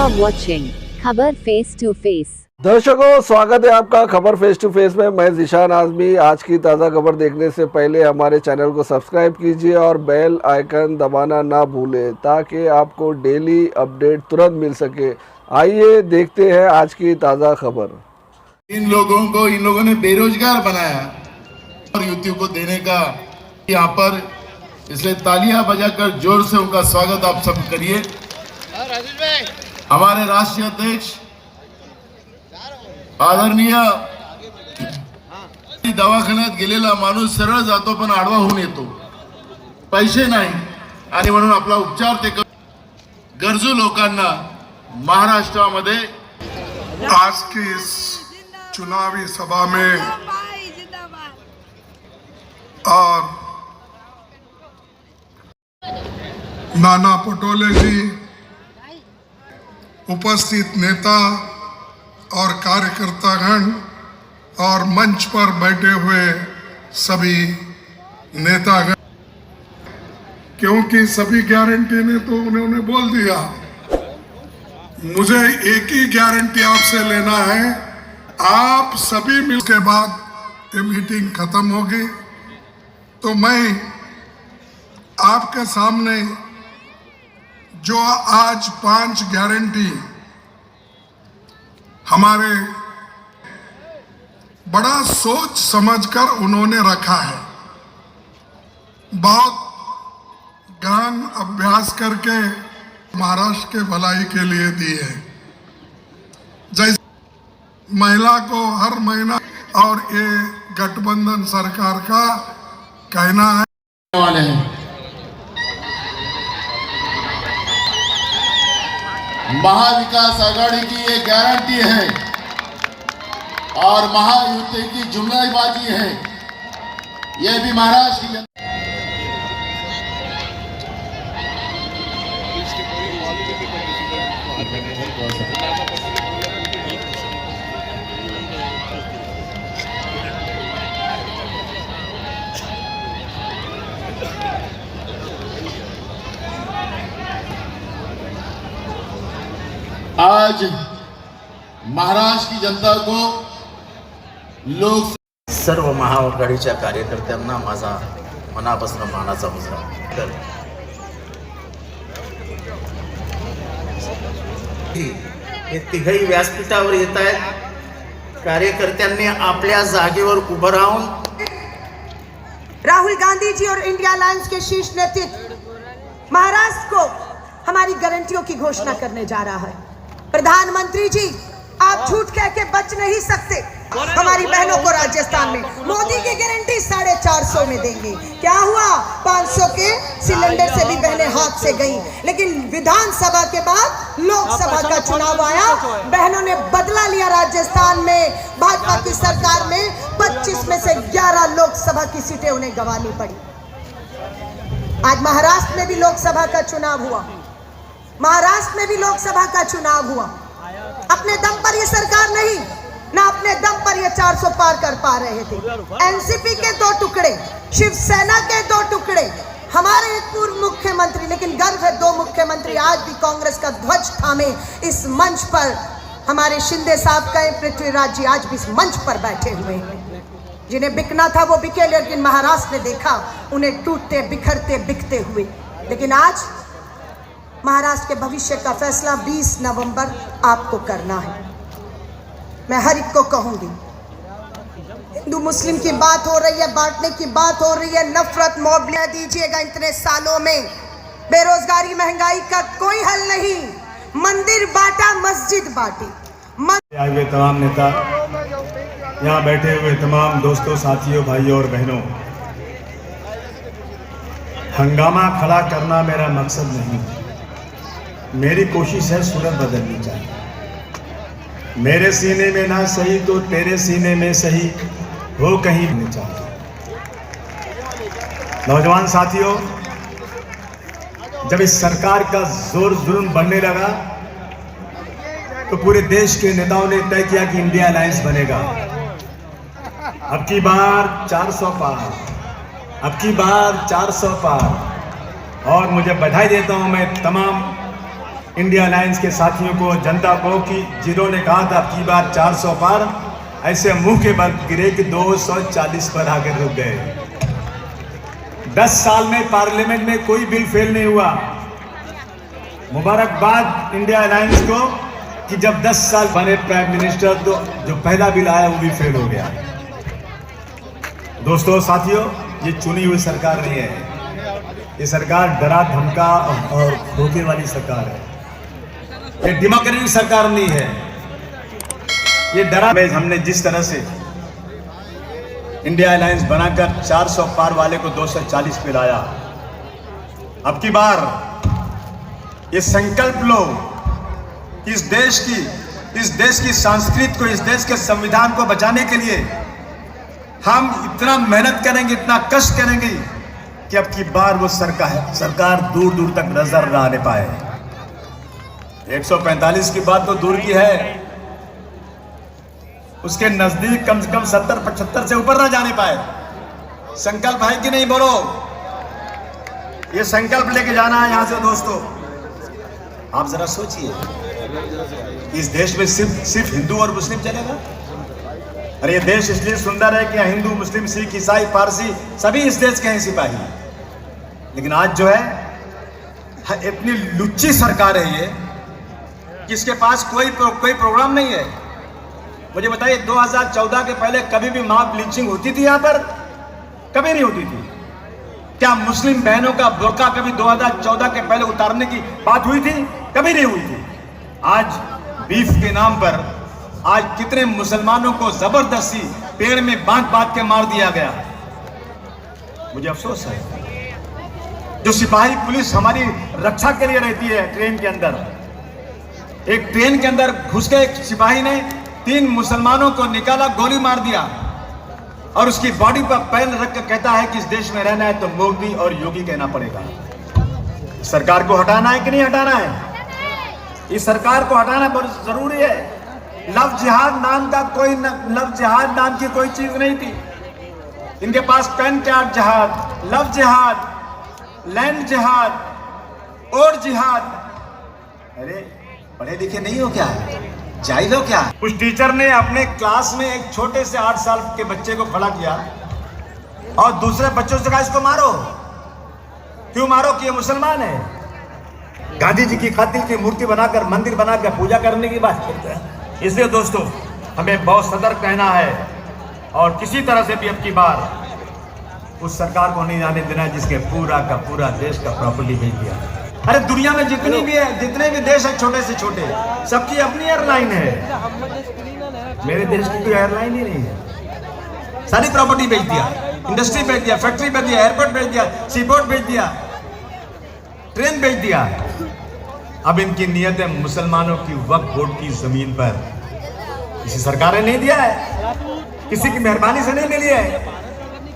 are watching खबर face to face. दर्शकों, स्वागत है आपका खबर फेस टू फेस में। मैं ज़ीशान आज़मी। आज की ताज़ा खबर देखने से पहले हमारे चैनल को सब्सक्राइब कीजिए और बेल आइकन दबाना ना भूलें ताकि आपको डेली अपडेट तुरंत मिल सके। आइए देखते हैं आज की ताज़ा खबर। इन लोगों ने बेरोजगार बनाया और युवतियों को देने का यहाँ पर, इसलिए तालियां बजाकर जोर से उनका स्वागत आप सब करिए। हमारे राष्ट्रीय अध्यक्ष आदरणीय दवाखान्यात गेलेला माणूस सरळ जातो पण आडवा होऊन येतो, पैसे नाही आणि म्हणून आपला उपचार ते गरजू लोकांना महाराष्ट्रामध्ये आज की इस चुनावी सभा में और नाना पटोले जी, उपस्थित नेता और कार्यकर्तागण और मंच पर बैठे हुए सभी नेतागण, क्योंकि सभी गारंटी ने तो उन्होंने बोल दिया, मुझे एक ही गारंटी आपसे लेना है, आप सभी मिल के बाद ये मीटिंग खत्म होगी तो मैं आपके सामने जो आज 5 गारंटी हमारे बड़ा सोच समझकर उन्होंने रखा है, बहुत गहन अभ्यास करके महाराष्ट्र के भलाई के लिए दी है। जैसे महिला को हर महीना, और ये गठबंधन सरकार का कहना है वाले हैं। महाविकास आघाड़ी की ये गारंटी है और महायुति की जुमलाबाजी है। ये भी महाराष्ट्र की आज महाराष्ट्र की जनता को लोग सर्व महाआघाडीच्या कार्यकर्त्यांना माझा मनापासून मानाचा मुजरा। हे तिघही व्यासपीठावर येत आहेत। कार्यकर्त्यांनी आपल्या जागेवर उभं राहून राहुल गांधी जी और इंडिया अलायंस के शीर्ष नेतृत्व महाराष्ट्र को हमारी गारंटियों की घोषणा करने जा रहा है। प्रधानमंत्री जी, आप झूठ कह के बच नहीं सकते। हमारी बहनों को राजस्थान में मोदी की गारंटी 450 में देंगे। क्या हुआ? 500 के सिलेंडर से भी बहनें हाथ से गई, लेकिन विधानसभा के बाद लोकसभा का चुनाव आया, बहनों ने बदला लिया। राजस्थान में भाजपा की सरकार में 25 में से 11 लोकसभा की सीटें उन्हें गंवानी पड़ी। आज महाराष्ट्र में भी लोकसभा का चुनाव हुआ, महाराष्ट्र में भी लोकसभा का चुनाव हुआ। अपने दम पर ये सरकार नहीं, ना अपने दम पर ये 400 पार कर पा रहे थे। एनसीपी के 2 टुकड़े, शिवसेना के 2 टुकड़े, हमारे एक पूर्व मुख्यमंत्री, लेकिन गर्व है 2 मुख्यमंत्री आज भी कांग्रेस का ध्वज थामे इस मंच पर, हमारे शिंदे साहब का पृथ्वीराज जी आज भी इस मंच पर बैठे हुए हैं। जिन्हें बिकना था वो बिके, लेकिन महाराष्ट्र ने देखा उन्हें टूटते बिखरते बिकते हुए। लेकिन आज महाराष्ट्र के भविष्य का फैसला 20 नवंबर आपको करना है। मैं हर एक को कहूंगी, हिंदू मुस्लिम की बात हो रही है, बांटने की बात हो रही है, नफरत मोबलिया दीजिएगा। इतने सालों में बेरोजगारी महंगाई का कोई हल नहीं। मंदिर बांटा, मस्जिद बांटी। आए हुए तमाम नेता, यहाँ बैठे हुए तमाम दोस्तों, साथियों, भाइयों और बहनों, हंगामा खड़ा करना मेरा मकसद नहीं। मेरी कोशिश है सूरत बदलनी चाहिए। मेरे सीने में ना सही तो तेरे सीने में सही हो कहीं नहीं चाहिए। नौजवान साथियों, जब इस सरकार का जोर जुल्म बढ़ने लगा तो पूरे देश के नेताओं ने तय किया कि इंडिया अलायंस बनेगा। अब की बार 400 पार, अब की बार 400 पार। और मुझे बधाई देता हूं मैं तमाम इंडिया अलायंस के साथियों को, जनता को, कि जिन्होंने कहा था अब की बार 400 पार, ऐसे मुंह के बल गिरे कि 240 पर आकर रुक गए। 10 साल में पार्लियामेंट में कोई बिल फेल नहीं हुआ। मुबारकबाद इंडिया अलायंस को कि जब 10 साल बने प्राइम मिनिस्टर तो जो पहला बिल आया वो भी फेल हो गया। दोस्तों, साथियों, ये चुनी हुई सरकार नहीं है। ये सरकार डरा धमका और धोखे वाली सरकार है। ये डेमोक्रेटिक सरकार नहीं है। ये डरा में हमने जिस तरह से इंडिया अलायंस बनाकर 400 पार वाले को 240 पे लाया, अब की बार ये संकल्प लो कि इस देश की संस्कृति को, इस देश के संविधान को बचाने के लिए हम इतना मेहनत करेंगे, इतना कष्ट करेंगे कि अब की बार वो सरकार दूर दूर तक नजर न आने पाए। 145 की बात तो दूर की है, उसके नजदीक कम से कम 70-75 से ऊपर ना जाने पाए। संकल्प है कि नहीं, बोलो। ये संकल्प लेके जाना है यहां से। दोस्तों, आप जरा सोचिए, इस देश में सिर्फ हिंदू और मुस्लिम चलेगा? अरे ये देश इसलिए सुंदर है कि हिंदू, मुस्लिम, सिख, ईसाई, पारसी सभी इस देश के हैं सिपाही। लेकिन आज जो है इतनी लुच्ची सरकार है ये कि इसके पास कोई प्रोग्राम नहीं है। मुझे बताइए, 2014 के पहले कभी भी मॉब लिंचिंग होती थी? यहां पर कभी नहीं होती थी। क्या मुस्लिम बहनों का बुर्का कभी 2014 के पहले उतारने की बात हुई थी? कभी नहीं हुई थी। आज बीफ के नाम पर आज कितने मुसलमानों को जबरदस्ती पेड़ में बांध के मार दिया गया। मुझे अफसोस है, जो सिपाही पुलिस हमारी रक्षा के लिए रहती है ट्रेन के अंदर, एक ट्रेन के अंदर घुस के एक सिपाही ने 3 मुसलमानों को निकाला, गोली मार दिया और उसकी बॉडी पर पैर रख कर कहता है कि इस देश में रहना है तो मोदी और योगी कहना पड़ेगा। सरकार को हटाना है कि नहीं हटाना है? इस सरकार को हटाना बहुत जरूरी है। लव जिहाद नाम की कोई चीज नहीं थी इनके पास। पेन कार्ड जिहाद, लव जिहाद, लैंड जिहाद और जिहाद। अरे पढ़े लिखे नहीं हो क्या? जाहिल हो क्या? उस टीचर ने अपने क्लास में एक छोटे से 8 साल के बच्चे को खड़ा किया और दूसरे बच्चों से कहा इसको मारो। क्यों मारो? कि ये मुसलमान है। गांधी जी की खातिर की मूर्ति बनाकर, मंदिर बनाकर पूजा करने की बात करते हैं। इसलिए दोस्तों, हमें बहुत सतर्क रहना है और किसी तरह से भी अब की बार उस सरकार को नहीं जाने देना जिसके पूरा का पूरा देश का प्रॉपर्टी बेच दिया। अरे दुनिया में जितने भी देश है, छोटे से छोटे, सबकी अपनी एयरलाइन है। मेरे देश की कोई एयरलाइन ही नहीं है। सारी प्रॉपर्टी बेच दिया, इंडस्ट्री बेच दिया, फैक्ट्री बेच दिया, एयरपोर्ट बेच दिया, सीपोर्ट बेच दिया, ट्रेन बेच दिया। अब इनकी नियत है मुसलमानों की वक्फ बोर्ड की जमीन पर। किसी सरकार ने नहीं दिया है, किसी की मेहरबानी से नहीं मिली है।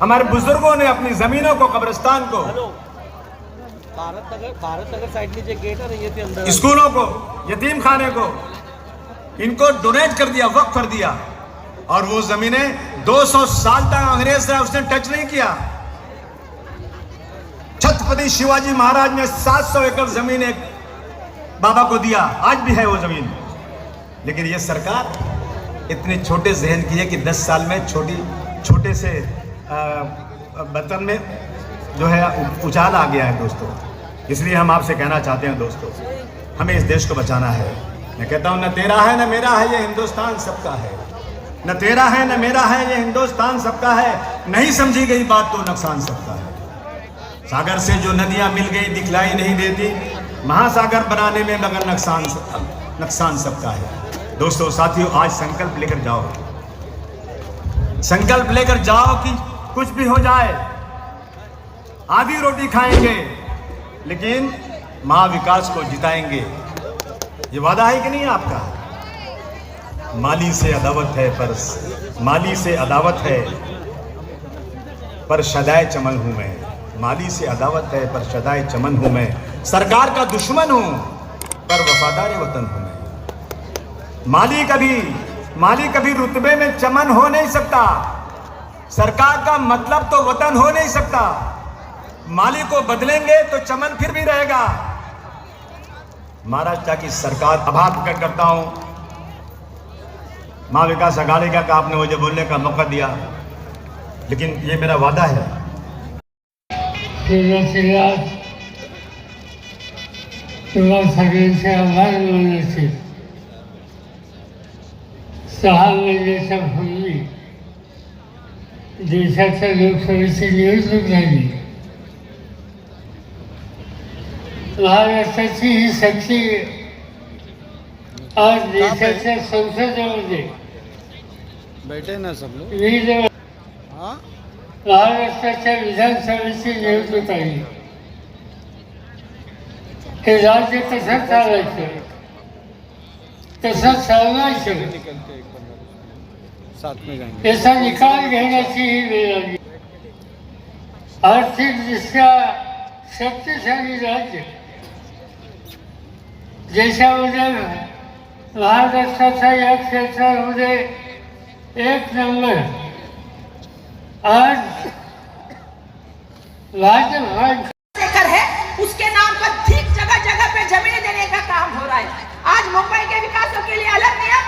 हमारे बुजुर्गों ने अपनी जमीनों को, कब्रिस्तान को, भारत नगर साइड में जो गेट है ये अंदर, स्कूलों को, यतीम खाने को, इनको डोनेट कर दिया, वक्फ कर दिया। और वो जमीनें 200 साल तक अंग्रेज ने उसने टच नहीं किया। छत्रपति शिवाजी महाराज ने 700 एकड़ जमीन एक बाबा को दिया, आज भी है वो जमीन। लेकिन ये सरकार इतने छोटे जहन की है कि 10 साल में छोटे से बर्तन में जो है उछाल आ गया है। दोस्तों, इसलिए हम आपसे कहना चाहते हैं दोस्तों, हमें इस देश को बचाना है। मैं कहता हूं, न तेरा है न मेरा है, ये हिंदुस्तान सबका है। न तेरा है न मेरा है, ये हिंदुस्तान सबका है। नहीं समझी गई बात तो नुकसान सबका है। सागर से जो नदियां मिल गई दिखलाई नहीं देती, महासागर बनाने में मगर नुकसान सबका है। दोस्तों, साथियों, आज संकल्प लेकर जाओ, संकल्प लेकर जाओ कि कुछ भी हो जाए, आधी रोटी खाएंगे लेकिन महाविकास को जिताएंगे। ये वादा है कि नहीं आपका? माली से अदावत है पर शदाए चमन हूं मैं। माली से अदावत है पर शदाए चमन हूं मैं। सरकार का दुश्मन हूं पर वफादार वतन हूं मैं। माली कभी रुतबे में चमन हो नहीं सकता। सरकार का मतलब तो वतन हो नहीं सकता। माली को बदलेंगे तो चमन फिर भी रहेगा। महाराष्ट्र की सरकार आभार प्रकट करता हूं महाविकास आघाड़ी का कि आपने मुझे बोलने का मौका दिया, लेकिन ये मेरा वादा है तुम्हाला सगळ्यांचे आभार मानायचे. 6 महिन्याच्यापूर्वी देशाच्या लोकसभेची निवडणूक झाली. महाराष्ट्राची ही शक्ती आज देशाच्या संसदेमध्ये बैठे ना सब लोग. महाराष्ट्राच्या विधानसभेची निवडणूक आली. हे राज्य तसंच चालायचं, तसंच चालवायचं, साथ में जाएंगे. त्याचा निकाल घेण्याची ही वेळ आली. आर्थिकदृष्ट्या शक्तिशाली राज्य देशामध्ये महाराष्ट्राच्या या क्षेत्रामध्ये 1 नंबर आज भाजप शेखर है, उसके नाम पर ठीक जगह जगह पे जमीन देने का काम हो रहा है. आज मुंबई के विकास के लिए अलग नियम,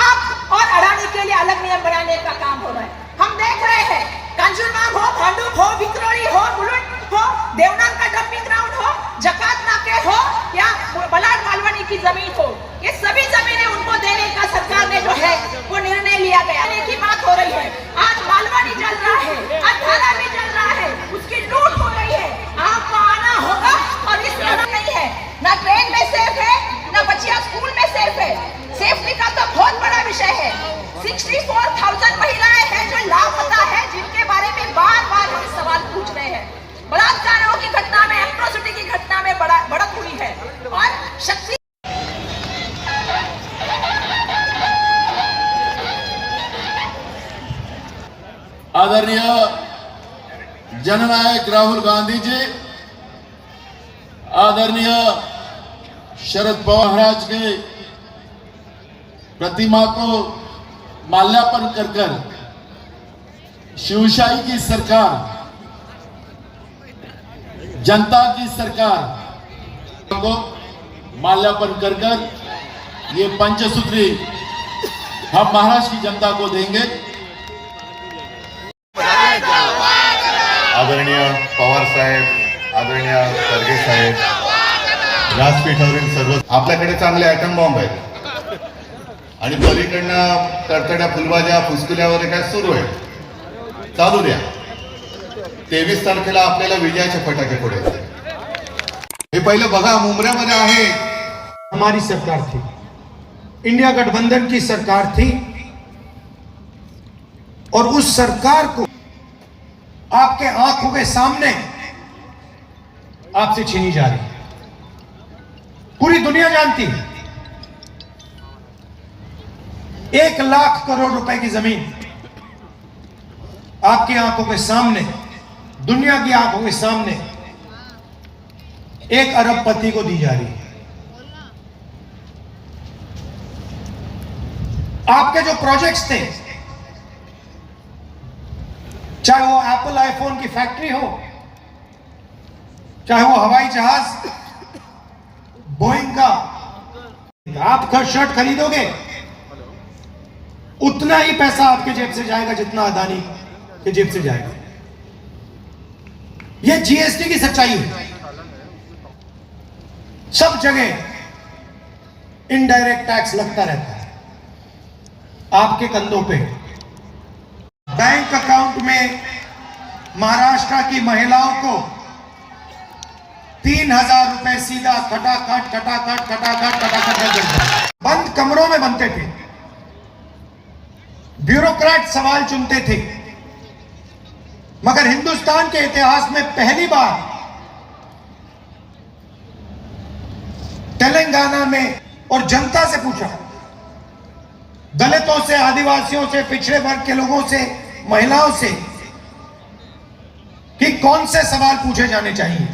आप और अडानी के लिए अलग नियम बनाने का काम हो रहा है. हम देख रहे हैं कांजूरमार्ग हो, भांडुप हो, विक्रोली हो, बुलुंड हो, देवनान का डंपिंग ग्राउंड हो, जकात नाके हो या बलाड मालवनी की जमीन हो, ये सभी जमीनें उनको देने का सरकार ने जो है वो निर्णय लिया गया. की बात हो रही है. आज मालवनी जल रहा है, आज धारा भी जल रहा है, उसकी लूट हो रही है. आपको आना होगा और इस नहीं है, ना ट्रेन में सेफ है, ना बच्चियां स्कूल में सेफ है. सेफ्टी का तो बहुत बड़ा विषय है. 64,000 महिलाएं हैं जो लापता है, जिनके बारे में बार बार हम सवाल पूछ रहे हैं. बलात्कारों की घटना में, एट्रोसिटी की घटना में बढ़त हुई है और शक्ति आदरणीय जननायक राहुल गांधी जी, आदरणीय शरद पवार महाराज के प्रतिमा को माल्यार्पण कर शिवशाही की सरकार, जनता की सरकार को माल्यार्पण कर ये पंचसूत्री हम महाराष्ट्र की जनता को देंगे. आदरणीय पवार साहेब, आदरणीय खरगे साहेब, व्यासपीठावरील सर्व, आपल्याकडे चांगले ॲटम बॉम्ब आहेत आणि पलीकडनं तडतड्या फुलबाज्या फुसकुल्या वगैरे काय सुरू आहे, चालू द्या. 23 तारखेला आपल्याला विजयाचे फटाके फोडायचे. हे पहिलं बघा, मुंबऱ्यामध्ये आहे. हमारी सरकार थी, इंडिया गठबंधन की सरकार थी, और उस सरकार को आपके आंखों के सामने आपसे छीनी जा रही है. पूरी दुनिया जानती है 1 लाख करोड़ रुपए की जमीन आपकी आंखों के सामने, दुनिया की आंखों के सामने 1 अरबपति को दी जा रही है. आपके जो प्रोजेक्ट्स थे, चाहे वो एप्पल आईफोन की फैक्ट्री हो, चाहे वो हवाई जहाज बोइंग का, आप शर्ट खरीदोगे उतना ही पैसा आपके जेब से जाएगा जितना अदानी के जेब से जाएगा. यह जीएसटी की सच्चाई है. सब जगह इनडायरेक्ट टैक्स लगता रहता है आपके कंधों पे. बैंक अकाउंट में महाराष्ट्र की महिलाओं को 3,000 रुपए सीधा खटाखट बंद कमरों में बनते थे. ब्यूरोक्रेट सवाल चुनते थे, मगर हिंदुस्तान के इतिहास में पहली बार तेलंगाना में और जनता से पूछा, दलितों से, आदिवासियों से, पिछड़े वर्ग के लोगों से, महिलाओं से, कि कौन से सवाल पूछे जाने चाहिए.